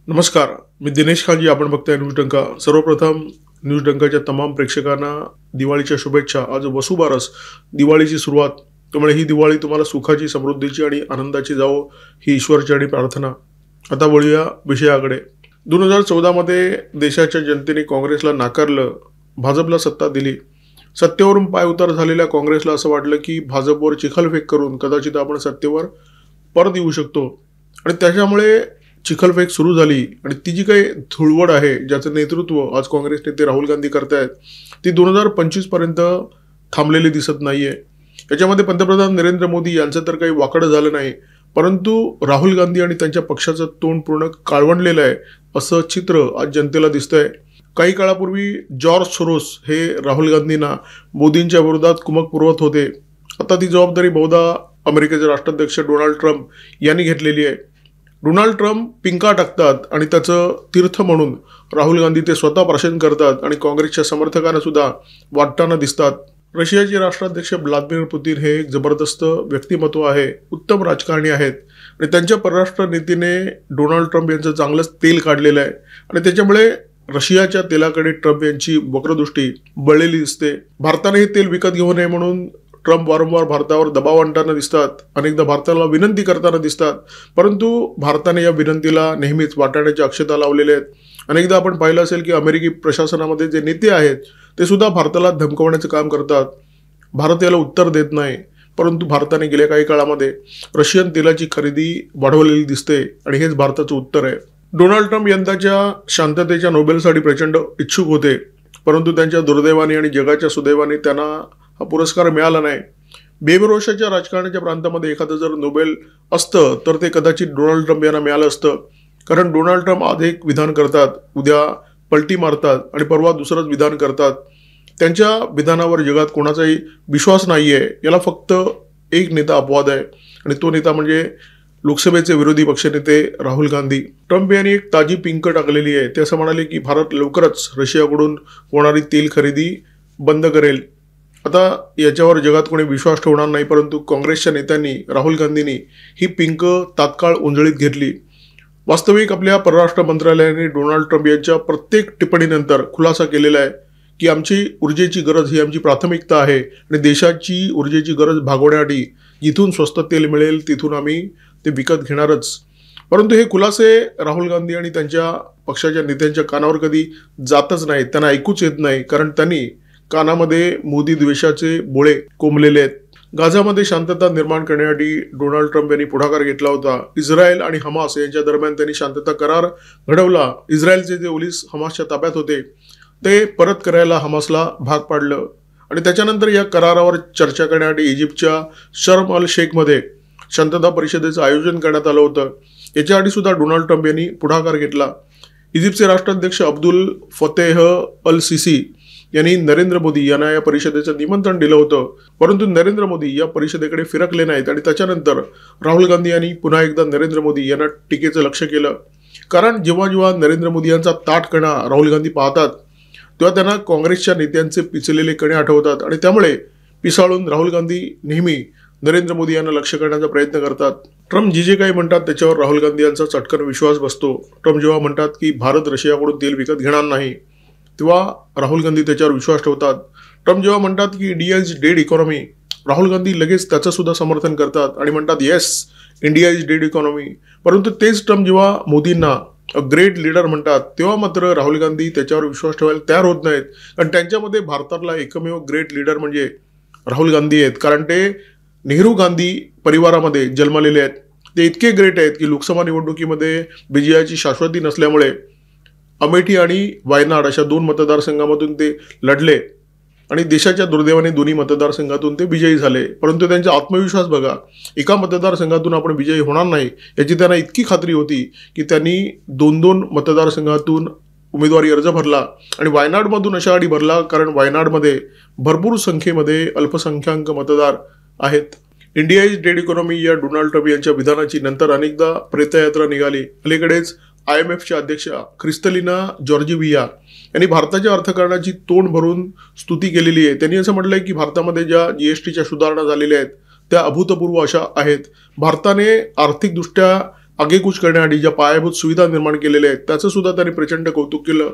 नमस्कार, मी दिनेश खानजी. आपण बघताय न्यूज डंका. सर्वप्रथम न्यूज डंकाच्या तमाम प्रेक्षकांना दिवाळीच्या शुभेच्छा. आज वसुबारस, दिवाळीची सुरुवात. त्यामुळे ही दिवाळी तुम्हाला सुखाची, समृद्धीची आणि आनंदाची जावो ही ईश्वरचरणी प्रार्थना. आता वळूया विषयाकडे. 2014 मध्ये देशाच्या जनतेने काँग्रेसला नाकारलं, भाजपला सत्ता दिली. सत्तेवरून पायउतार झालेल्या काँग्रेसला असं वाटलं की भाजपवर चिखलफेक करून कदाचित आपण सत्तेवर परत येऊ शकतो आणि त्याच्यामुळे चिखलफेक सुरू झाली. आणि ती जी काही धुळवड आहे, ज्याचं नेतृत्व आज काँग्रेस नेते राहुल गांधी करतायत, ती 2025 पर्यंत थांबलेली दिसत नाहीये. याच्यामध्ये पंतप्रधान नरेंद्र मोदी यांचं तर काही वाकडं झालं नाही, परंतु राहुल गांधी आणि त्यांच्या पक्षाचं तोंड पूर्ण काळवंडलेलं आहे असं चित्र आज जनतेला दिसतंय. काही काळापूर्वी जॉर्ज सोरोस हे राहुल गांधींना मोदींच्या विरोधात कुमक पुरवत होते. आता ती जबाबदारी बहुधा अमेरिकेचे राष्ट्राध्यक्ष डोनाल्ड ट्रम्प यांनी घेतलेली आहे. डोनाल्ड ट्रम्प पिंका टाकतात आणि त्याचं तीर्थ म्हणून राहुल गांधी ते स्वतः प्राशन करतात आणि काँग्रेसच्या समर्थकांना सुद्धा वाटताना दिसतात. रशियाचे राष्ट्राध्यक्ष व्लादिमीर पुतीन हे एक जबरदस्त व्यक्तिमत्व आहे, उत्तम राजकारणी आहेत आणि त्यांच्या परराष्ट्र नीतीने डोनाल्ड ट्रम्प यांचं चांगलंच तेल काढलेलं आहे आणि त्याच्यामुळे रशियाच्या तेलाकडे ट्रम्प यांची वक्रदृष्टी बळलेली दिसते. भारताने हे तेल विकत घेऊ नये म्हणून ट्रम्प वारंवार भारतावर दबाव आणताना दिसतात, अनेकदा भारताला विनंती करताना दिसतात, परंतु भारताने या विनंतीला नेहमीच वाटाण्याच्या अक्षता लावलेल्या आहेत. अनेकदा आपण पाहिलं असेल की अमेरिकी प्रशासनामध्ये जे नेते आहेत ते सुद्धा भारताला धमकवण्याचं काम करतात. भारत याला उत्तर देत नाही, परंतु भारताने गेल्या काही काळामध्ये रशियन तेलाची खरेदी वाढवलेली दिसते आणि हेच भारताचं उत्तर आहे. डोनाल्ड ट्रम्प यंदाच्या शांततेच्या नोबेलसाठी प्रचंड इच्छुक होते, परंतु त्यांच्या दुर्दैवाने आणि जगाच्या सुदैवाने त्यांना हा पुरस्कार मिळाला नाही. बेभरोशाच्या राजकारणाच्या प्रांतामध्ये एखादं जर नोबेल असतं तर ते कदाचित डोनाल्ड ट्रम्प यांना मिळालं असतं, कारण डोनाल्ड ट्रम्प आज एक विधान करतात, उद्या पलटी मारतात आणि परवा दुसरंच विधान करतात. त्यांच्या विधानावर जगात कोणाचाही विश्वास नाही आहे. याला फक्त एक नेता अपवाद आहे आणि तो नेता म्हणजे लोकसभेचे विरोधी पक्षनेते राहुल गांधी. ट्रम्प यांनी एक ताजी पिंक टाकलेली आहे. ते असं म्हणाले की भारत लवकरच रशियाकडून होणारी तेल खरेदी बंद करेल. आता याच्यावर जगात कोणी विश्वास ठेवणार नाही, परंतु काँग्रेसच्या नेत्यांनी, राहुल गांधींनी ही पिंक तात्काळ उंजळीत घेतली. वास्तविक आपल्या परराष्ट्र मंत्रालयाने डोनाल्ड ट्रम्प यांच्या प्रत्येक टिप्पणीनंतर खुलासा केलेला आहे की आमची ऊर्जेची गरज ही आमची प्राथमिकता आहे आणि देशाची ऊर्जेची गरज भागवण्यासाठी जिथून स्वस्त तेल मिळेल तिथून आम्ही ते विकत घेणारच. परंतु हे खुलासे राहुल गांधी आणि त्यांच्या पक्षाच्या नेत्यांच्या कानावर कधी जातच नाहीत, त्यांना ऐकूच येत नाही, कारण त्यांनी कानामध्ये मोदी द्वेषाचे बोळे कोंबलेले आहेत. गाझामध्ये शांतता निर्माण करण्यासाठी डोनाल्ड ट्रम्प यांनी पुढाकार घेतला होता. इस्रायल आणि हमास यांच्या दरम्यान त्यांनी शांतता करार घडवला. इस्रायलचे जे ओलीस हमासच्या ताब्यात होते ते परत करायला हमासला भाग पाडलं आणि त्याच्यानंतर या करारावर चर्चा करण्यासाठी इजिप्तच्या शर्म अल शेखमध्ये शांतता परिषदेचं आयोजन करण्यात आलं होतं. याच्यासाठी सुद्धा डोनाल्ड ट्रम्प यांनी पुढाकार घेतला. इजिप्तचे राष्ट्राध्यक्ष अब्दुल फतेह अल सिसी यांनी नरेंद्र मोदी यांना या परिषदेचं निमंत्रण दिलं होतं, परंतु नरेंद्र मोदी या परिषदेकडे फिरकले नाहीत आणि त्याच्यानंतर राहुल गांधी यांनी पुन्हा एकदा नरेंद्र मोदी यांना टीकेचं लक्ष केलं. कारण जेव्हा जेव्हा नरेंद्र मोदी यांचा ताठकणा राहुल गांधी पाहतात तेव्हा त्यांना काँग्रेसच्या नेत्यांचे पिचलेले कणे आठवतात आणि त्यामुळे पिसाळून राहुल गांधी नेहमी नरेंद्र मोदी यांना लक्ष करण्याचा प्रयत्न करतात. ट्रम्प जे काही म्हणतात त्याच्यावर राहुल गांधी यांचा चटकन विश्वास बसतो. ट्रम्प जेव्हा म्हणतात की भारत रशियाकडून तेल विकत घेणार नाही, तेव्हा राहुल गांधी त्याच्यावर विश्वास ठेवतात. ट्रम्प जेव्हा म्हणतात की India is dead economy, Rahul Gandhi लगेच त्याचं सुद्धा समर्थन करतात आणि म्हणतात yes, India is dead economy. परंतु तेच ट्रम्प जेव्हा मोदींना अ ग्रेट लीडर म्हणतात तेव्हा मात्र राहुल गांधी त्याच्यावर विश्वास ठेवायला तयार होत नाहीत, कारण त्यांच्यामध्ये भारतातला एकमेव ग्रेट लीडर म्हणजे राहुल गांधी आहेत. कारण ते नेहरू गांधी परिवारामध्ये जन्मलेले आहेत. ते इतके ग्रेट आहेत की लोकसभा निवडणुकीमध्ये विजयाची शाश्वती नसल्यामुळे अमेठी आणि वायनाड अशा 2 मतदारसंघामधून ते लढले आणि देशाच्या दुर्दैवाने दोन्ही मतदारसंघातून ते विजयी झाले. परंतु त्यांचा आत्मविश्वास बघा, एका मतदारसंघातून आपण विजयी होणार नाही याची त्यांना इतकी खात्री होती की त्यांनी 2-2 मतदारसंघातून उमेदवारी अर्ज भरला आणि वायनाडमधून अशा आधी भरला, कारण वायनाडमध्ये भरपूर संख्येमध्ये अल्पसंख्याक मतदार आहेत. इंडिया इज डेड इकॉनॉमी या डोनाल्ड ट्रम्प यांच्या विधानाची नंतर अनेकदा प्रेतयात्रा निघाली. अलीकडेच IMFच्या अध्यक्षा क्रिस्टलिना जॉर्जिव्हिया यांनी भारताच्या अर्थकारणाची तोंड भरून स्तुती केलेली आहे. त्यांनी असं म्हटलंय की भारतामध्ये ज्या GSTच्या सुधारणा झालेल्या आहेत त्या अभूतपूर्व अशा आहेत. भारताने आर्थिकदृष्ट्या आगेकूच करण्यासाठी ज्या पायाभूत सुविधा निर्माण केलेल्या आहेत त्याचं सुद्धा त्यांनी प्रचंड कौतुक केलं.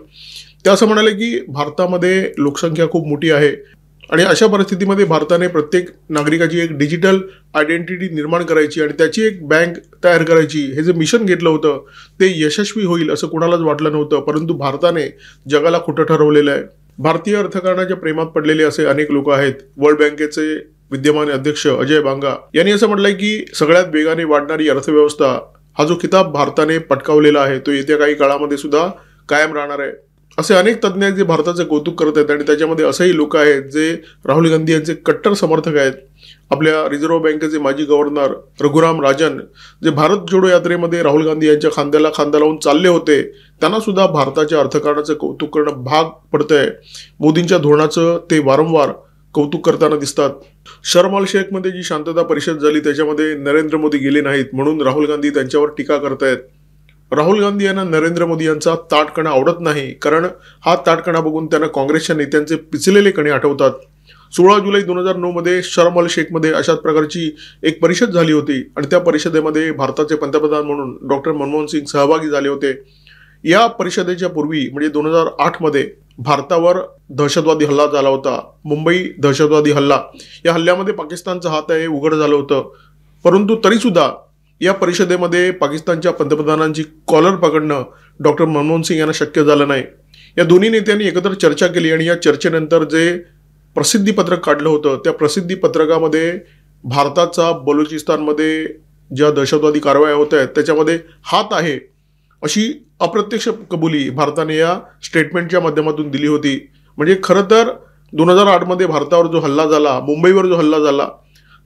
ते असं म्हणाले की भारतामध्ये लोकसंख्या खूप मोठी आहे आणि अशा परिस्थितीमध्ये भारताने प्रत्येक नागरिकाची एक डिजिटल आयडेंटिटी निर्माण करायची आणि त्याची एक बँक तयार करायची, हे जे मिशन घेतलं होतं ते यशस्वी होईल असं कोणालाच वाटलं नव्हतं. परंतु भारताने जगाला खोटं ठरवलेलं आहे. भारतीय अर्थकारणाच्या प्रेमात पडलेले असे अनेक लोक आहेत. वर्ल्ड बँकेचे विद्यमान अध्यक्ष अजय बांगा यांनी असं म्हटलंय की सगळ्यात वेगाने वाढणारी अर्थव्यवस्था हा जो किताब भारताने पटकावलेला आहे तो येत्या काही काळामध्ये सुद्धा कायम राहणार आहे. असे अनेक तज्ज्ञ आहेत जे भारताचे कौतुक करत आहेत आणि त्याच्यामध्ये असेही लोक आहेत जे राहुल गांधी यांचे कट्टर समर्थक आहेत. आपल्या रिझर्व्ह बँकेचे माजी गव्हर्नर रघुराम राजन जे भारत जोडो यात्रेमध्ये राहुल गांधी यांच्या खांद्याला खांदा लावून चालले होते, त्यांना सुद्धा भारताच्या अर्थकारणाचं कौतुक करणं भाग पडतंय. मोदींच्या धोरणाचं ते वारंवार कौतुक करताना दिसतात. शर्म अल शेखमध्ये जी शांतता परिषद झाली त्याच्यामध्ये नरेंद्र मोदी गेले नाहीत म्हणून राहुल गांधी त्यांच्यावर टीका करतायत. राहुल गांधी यांना नरेंद्र मोदी यांचा ताठकणा आवडत नाही, कारण हा ताठकणा बघून त्यांना काँग्रेसच्या नेत्यांचे पिचलेले कणे आठवतात. 16 जुलै 2009 मध्ये शर्म अल शेखमध्ये अशाच प्रकारची एक परिषद झाली होती आणि त्या परिषदेमध्ये भारताचे पंतप्रधान म्हणून डॉक्टर मनमोहन सिंग सहभागी झाले होते. या परिषदेच्या पूर्वी म्हणजे 2008 मध्ये भारतावर दहशतवादी हल्ला झाला होता, मुंबई दहशतवादी हल्ला. या हल्ल्यामध्ये पाकिस्तानचा हात आहे उघड झालं होतं. परंतु तरी सुद्धा या परिषदेमध्ये पाकिस्तानच्या पंतप्रधानांची कॉलर पकडणं डॉक्टर मनमोहन सिंग यांना शक्य झालं नाही. या दोन्ही नेत्यांनी एकत्र चर्चा केली आणि या चर्चेनंतर जे प्रसिद्धी पत्रक काढलं होतं त्या प्रसिद्धी पत्रकामध्ये भारताचा बलुचिस्तानमध्ये ज्या दहशतवादी कारवाया होत आहेत त्याच्यामध्ये हात आहे अशी अप्रत्यक्ष कबुली भारताने या स्टेटमेंटच्या माध्यमातून दिली होती. म्हणजे खरं तर 2008 मध्ये भारतावर जो हल्ला झाला, मुंबईवर जो हल्ला झाला,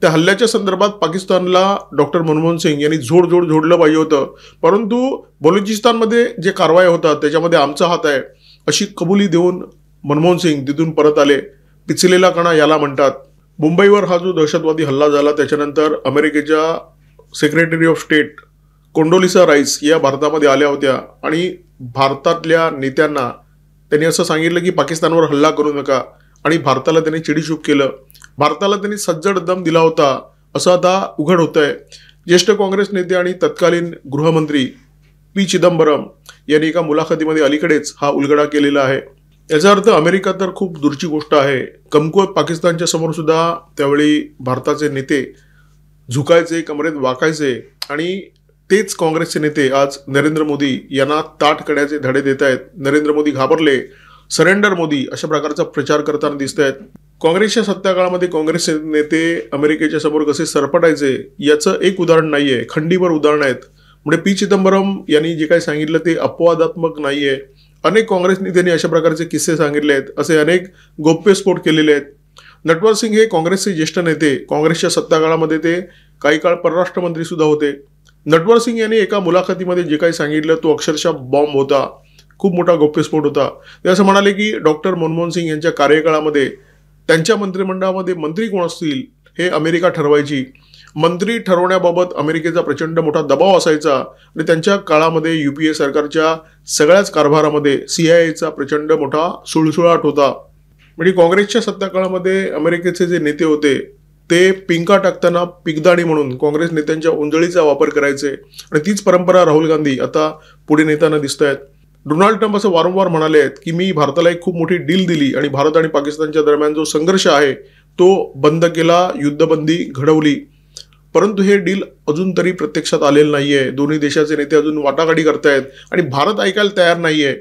त्या हल्ल्याच्या संदर्भात पाकिस्तानला डॉक्टर मनमोहन सिंग यांनी जोडलं पाहिजे होतं. परंतु बलुचिस्तानमध्ये जे कारवाया होतात त्याच्यामध्ये आमचा हात आहे अशी कबुली देऊन मनमोहन सिंग तिथून परत आले. पिचलेला कणा याला म्हणतात. मुंबईवर हा जो दहशतवादी हल्ला झाला त्याच्यानंतर अमेरिकेच्या सेक्रेटरी ऑफ स्टेट कोंडोलिसा राईस या भारतामध्ये आल्या होत्या आणि भारतातल्या नेत्यांना त्यांनी असं सांगितलं की पाकिस्तानवर हल्ला करू नका आणि भारताला त्यांनी चिडीचूप केलं. भारताला त्यांनी सज्जड दम दिला होता असं आता उघड होत आहे. ज्येष्ठ काँग्रेस नेते आणि तत्कालीन गृहमंत्री पी चिदंबरम यांनी एका मुलाखतीमध्ये अलीकडेच हा उलगडा केलेला आहे. याचा अर्थ अमेरिका तर खूप दूरची गोष्ट आहे, कमकुवत पाकिस्तानच्या समोर सुद्धा त्यावेळी भारताचे नेते झुकायचे, कमरेत वाकायचे आणि तेच काँग्रेसचे नेते आज नरेंद्र मोदी यांना ताठ करण्याचे धडे देत आहेत. नरेंद्र मोदी घाबरले, सरेंडर मोदी अशा प्रकारचा प्रचार करताना दिसत आहेत. काँग्रेसच्या सत्ताकाळामध्ये काँग्रेसचे नेते अमेरिकेच्या समोर कसे सरपटायचे याचं एक उदाहरण नाहीये, खंडीभर उदाहरण आहेत. म्हणजे पी चिदंबरम यांनी जे काही सांगितलं ते अपवादात्मक नाहीये. अनेक काँग्रेस नेत्यांनी अशा प्रकारचे किस्से सांगितले आहेत, असे अनेक गौप्यस्फोट केलेले आहेत. नटवर सिंग हे काँग्रेसचे ज्येष्ठ नेते, काँग्रेसच्या सत्ताकाळामध्ये ते काही काळ परराष्ट्र मंत्री सुद्धा होते. नटवर सिंग यांनी एका मुलाखतीमध्ये जे काही सांगितलं तो अक्षरशः बॉम्ब होता, खूप मोठा गौप्यस्फोट होता. ते असं म्हणाले की डॉक्टर मनमोहन सिंग यांच्या कार्यकाळामध्ये त्यांच्या मंत्रिमंडळामध्ये मंत्री कोण असतील हे अमेरिका ठरवायची. मंत्री ठरवण्याबाबत अमेरिकेचा प्रचंड मोठा दबाव असायचा आणि त्यांच्या काळामध्ये UPA सरकारच्या सगळ्याच कारभारामध्ये CIAचा प्रचंड मोठा सुळसुळाट होता. म्हणजे काँग्रेसच्या सत्ताकाळामध्ये अमेरिकेचे जे नेते होते ते पिंका टाकताना पिकदाणी म्हणून काँग्रेस नेत्यांच्या उंजळीचा वापर करायचे आणि तीच परंपरा राहुल गांधी आता पुढे नेताना दिसत आहेत. डोनाल्ड ट्रम्प असं वारंवार म्हणाले आहेत की मी भारताला एक खूप मोठी डील दिली आणि भारत आणि पाकिस्तानच्या दरम्यान जो संघर्ष आहे तो बंद केला, युद्धबंदी घडवली. परंतु हे डील अजून तरी प्रत्यक्षात आलेलं नाहीये. दोन्ही देशाचे नेते अजून वाटाघाटी करतायत आणि भारत ऐकायला तयार नाहीये.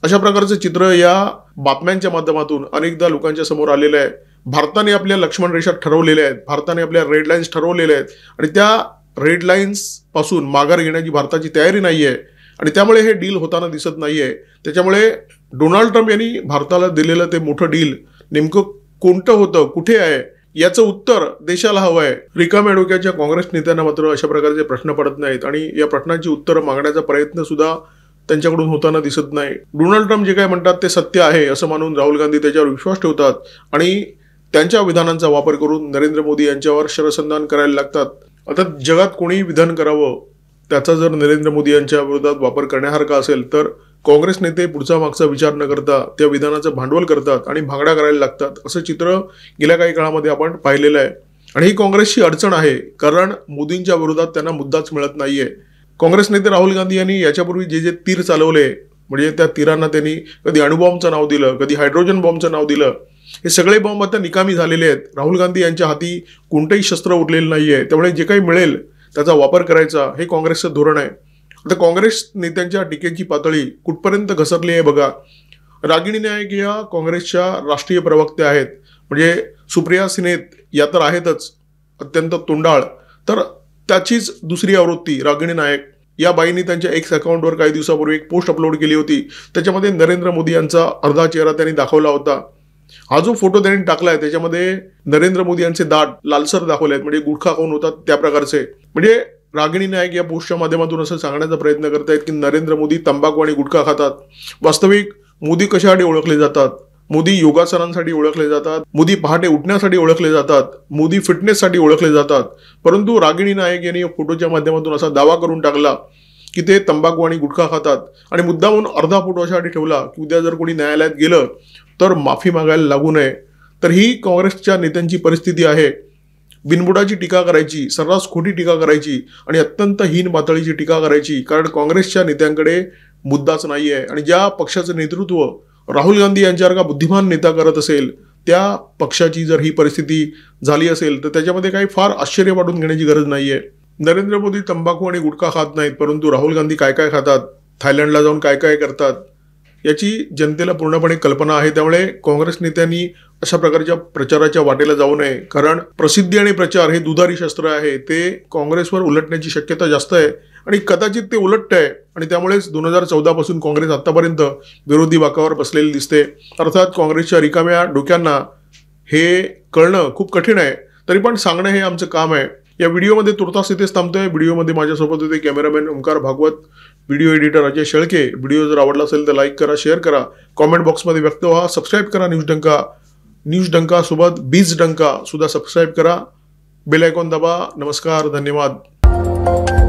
अशा प्रकारचं चित्र या बातम्यांच्या माध्यमातून अनेकदा लोकांच्या समोर आलेलं आहे. भारताने आपल्या लक्ष्मण रेषा ठरवलेल्या आहेत, भारताने आपल्या रेड लाईन्स ठरवलेल्या आहेत आणि त्या रेड लाईन्स पासून माघार घेण्याची भारताची तयारी नाहीये आणि त्यामुळे हे डील होताना दिसत नाहीये. त्याच्यामुळे डोनाल्ड ट्रम्प यांनी भारताला दिलेलं ते मोठं डील नेमकं कोणतं होतं, कुठे आहे याचं उत्तर देशाला हवं आहे. रिकाम्या डोक्याच्या काँग्रेस नेत्यांना मात्र अशा प्रकारचे प्रश्न पडत नाहीत आणि या प्रश्नांची उत्तरं मागण्याचा प्रयत्न सुद्धा त्यांच्याकडून होताना दिसत नाही. डोनाल्ड ट्रम्प जे काय म्हणतात ते सत्य आहे असं मानून राहुल गांधी त्याच्यावर विश्वास ठेवतात आणि त्यांच्या विधानांचा वापर करून नरेंद्र मोदी यांच्यावर शरसंधान करायला लागतात. आता जगात कोणीही विधान करावं त्याचा जर नरेंद्र मोदी यांच्या विरोधात वापर करण्यासारखा असेल तर काँग्रेस नेते पुढचा मागचा विचार न करता त्या विधानाचं भांडवल करतात आणि भांगडा करायला लागतात. असं चित्र गेल्या काही काळामध्ये आपण पाहिलेलं आहे आणि ही काँग्रेसची अडचण आहे, कारण मोदींच्या विरोधात त्यांना मुद्दाच मिळत नाहीये. काँग्रेस नेते राहुल गांधी यांनी याच्यापूर्वी जे जे तीर चालवले, म्हणजे त्या तीरांना त्यांनी कधी अणुबॉम्बचं नाव दिलं, कधी हायड्रोजन बॉम्बचं नाव दिलं, हे सगळे बॉम्ब आता निकामी झालेले आहेत. राहुल गांधी यांच्या हाती कोणतेही शस्त्र उरलेलं नाहीये. त्यामुळे जे काही मिळेल त्याचा वापर करायचा हे काँग्रेसचं धोरण आहे. आता काँग्रेस नेत्यांच्या टीकेची पातळी कुठपर्यंत घसरली आहे बघा. रागिणी नाईक या काँग्रेसच्या राष्ट्रीय प्रवक्त्या आहेत. म्हणजे सुप्रिया सिन्हे या तर आहेतच अत्यंत तोंडाळ, तर त्याचीच दुसरी आवृत्ती रागिणी नाईक या बाईंनी त्यांच्या एक्स अकाउंटवर काही दिवसापूर्वी एक पोस्ट अपलोड केली होती. त्याच्यामध्ये नरेंद्र मोदी यांचा अर्धा चेहरा त्यांनी दाखवला होता. हा जो फोटो त्यांनी टाकलाय त्याच्यामध्ये नरेंद्र मोदी यांचे दात लालसर दाखवले आहेत, म्हणजे गुटखा खाऊन होतात त्या प्रकारचे. म्हणजे रागिणी नाईक या पोस्टच्या माध्यमातून असं सांगण्याचा प्रयत्न करतायत की नरेंद्र मोदी तंबाखू आणि गुटखा खातात. वास्तविक मोदी कशासाठी ओळखले जातात? मोदी योगासनांसाठी ओळखले जातात, मोदी पहाटे उठण्यासाठी ओळखले जातात, मोदी फिटनेससाठी ओळखले जातात. परंतु रागिणी नाईक यांनी फोटोच्या माध्यमातून असा दावा करून टाकला की ते तंबाखू आणि गुटखा खातात आणि मुद्दामून अर्धा फोटो अशासाठी ठेवला की उद्या जर कोणी न्यायालयात गेलं तर माफी मागायला लागू नये. तर ही काँग्रेसच्या नेत्यांची परिस्थिती आहे. बिनबुडाची टीका करायची, सर्रास खोटी टीका करायची आणि अत्यंत हीन पातळीची टीका करायची, कारण काँग्रेसच्या नेत्यांकडे मुद्दाच नाहीये. आणि ज्या पक्षाचं नेतृत्व राहुल गांधी यांच्यासारखा बुद्धिमान नेता करत असेल त्या पक्षाची जर ही परिस्थिती झाली असेल तर त्याच्यामध्ये काही फार आश्चर्य वाटून घेण्याची गरज नाहीये. नरेंद्र मोदी तंबाखू आणि गुटखा खात नाहीत, परंतु राहुल गांधी काय काय खातात, थायलंडला जाऊन काय काय करतात याची जनतेला पूर्णपणे कल्पना आहे. त्यामुळे काँग्रेस नेत्यांनी अशा प्रकारच्या प्रचाराच्या वाटेला जाऊ नये, कारण प्रसिद्धी आणि प्रचार हे दुधारी शस्त्र आहे. ते काँग्रेसवर उलटण्याची शक्यता जास्त आहे आणि कदाचित ते उलटत आहे. आणि त्यामुळेच 2014 पासून काँग्रेस आतापर्यंत विरोधी बाकावर बसलेली दिसते. अर्थात काँग्रेसच्या रिकाम्या डोक्यांना हे कळणं खूप कठीण आहे, तरी पण सांगणं हे आमचं काम आहे. या व्हिडिओमध्ये तुर्तास इथेच थांबतोय. व्हिडिओमध्ये माझ्यासोबत होते cameraman Omkar Bhagwat, video editor Ajay Shelke. Video जर आवडला असेल तर लाईक करा, शेअर करा, कॉमेंट बॉक्समध्ये व्यक्त व्हा, सबस्क्राईब करा न्यूज डंका सोबत बीज डंका सुद्धा सबस्क्राईब करा, बेल आयकॉन दाबा. नमस्कार, धन्यवाद.